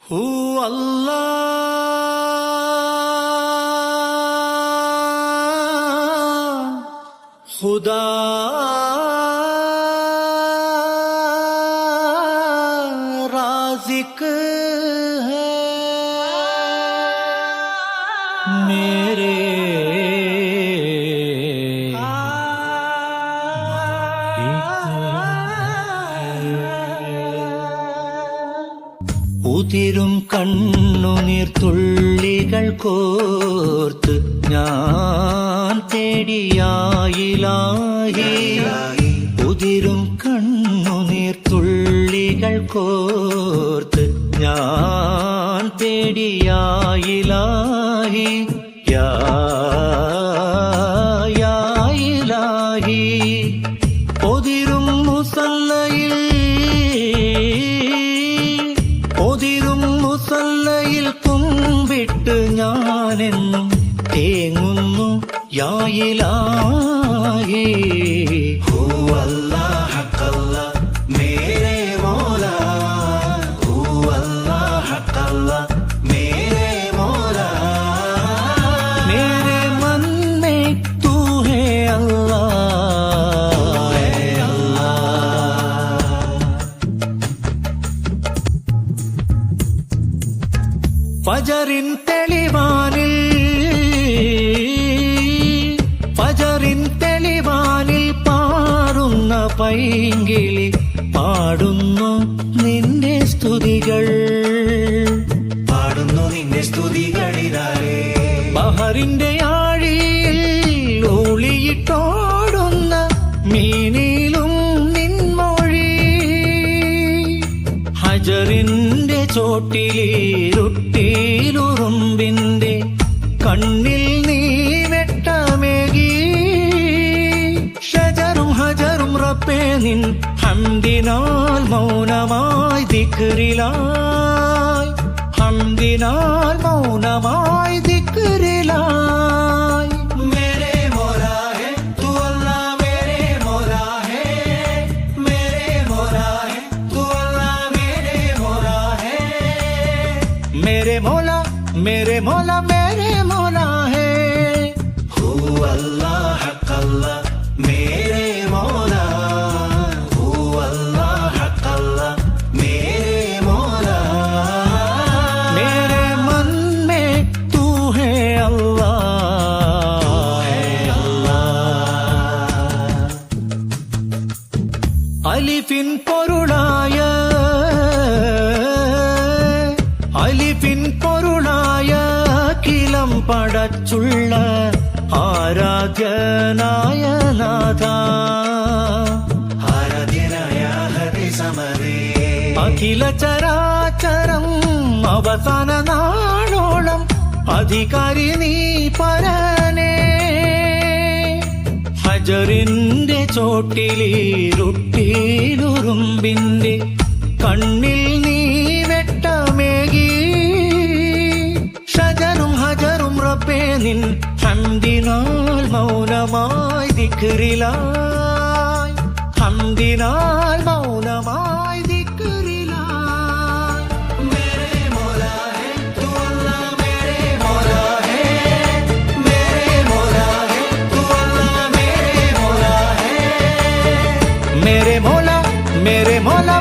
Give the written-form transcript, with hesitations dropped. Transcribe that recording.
who അല്ലാഹ് ഖുദാ റാസിഖ് है मेरे ഉതിരും കണ്ണുനീർ തുള്ളികൾ കോർത്ത് ഞാൻ തേടിയായിലാഹി ഉതിരും കണ്ണുനീർ തുള്ളികൾ കോർത്ത് ഞാൻ തേടിയായിലാഹി യാ ഇലാഹി ഒതിരും മുസല്ലയിൽ കുമ്പിട്ട് ഞാനെന്നും തേങ്ങുന്നു യാ ഇലാഹി who Allah ഹഖല്ലാഹ് Mere Maula who അല്ലാഹ് ഹഖല്ലാഹ് മേരെ മൗലാ മേരെ मन में तू है ഫജറിൻ തെളിവാനിൽ പാടുന്ന പൈങ്കിളി പാടുന്നു നിന്റെ സ്തുതികളിലാരേ ബഹറിന്റെ ആഴിയിൽ ഒളിയിട്ടോടുന്ന മീനിലും നിൻമൊഴി ഹജറിന്റെ ചോട്ടിലുറുമ്പിന്റെ കണ്ണിൽ നീ വെട്ടമേകി ഷജറും ഹജറും റബ്ബേ നിൻ ഹംദിനാൽ മൗനമായി ദിക്റിലായി ഹംദിനാൽ മൗനമായി ദിക്റിലായി മേരെ മൗലാ ഹേ തൂ അല്ലാഹ് മേരെ മൗലാ ഹേ മേരെ മൗലാ ഹേ തൂ അല്ലാഹ് മേരെ മൗലാ ഹേ मेरे मौला मेरे मौला मेरे मौला है हु अल्लाह हक़ल्लाह मेरे मौला हु अल्लाह हक़ल्लाह मेरे मौला मेरे मन में तू है अल्लाह अलिफिन പൊരുളായ കിലം പടച്ചുള്ള ആരാധ്യനായ നാഥ അഖില ചരാചരം അവസാന നാളോളം അധികാരി നീ പരനേ ഹജറിന്റെ ചോട്ടിലുറുമ്പിന്റെ കണ്ണിൽ നീ വെട്ടമേകി ഷജറും ഹജറും റബ്ബേ നിൻ ഹംദിനാൽ മൗനമായി ദിക്റിലായി ഹംദിനാൽ മൗനമായി ദിക്റിലായി മേരെ മൗലാ ഹേ തൂ അല്ലാഹ് മേരെ മൗലാ ഹേ മേരെ മൗലാ ഹേ തൂ അല്ലാഹ് മേരെ മൗലാ ഹേ മേരെ മൗലാ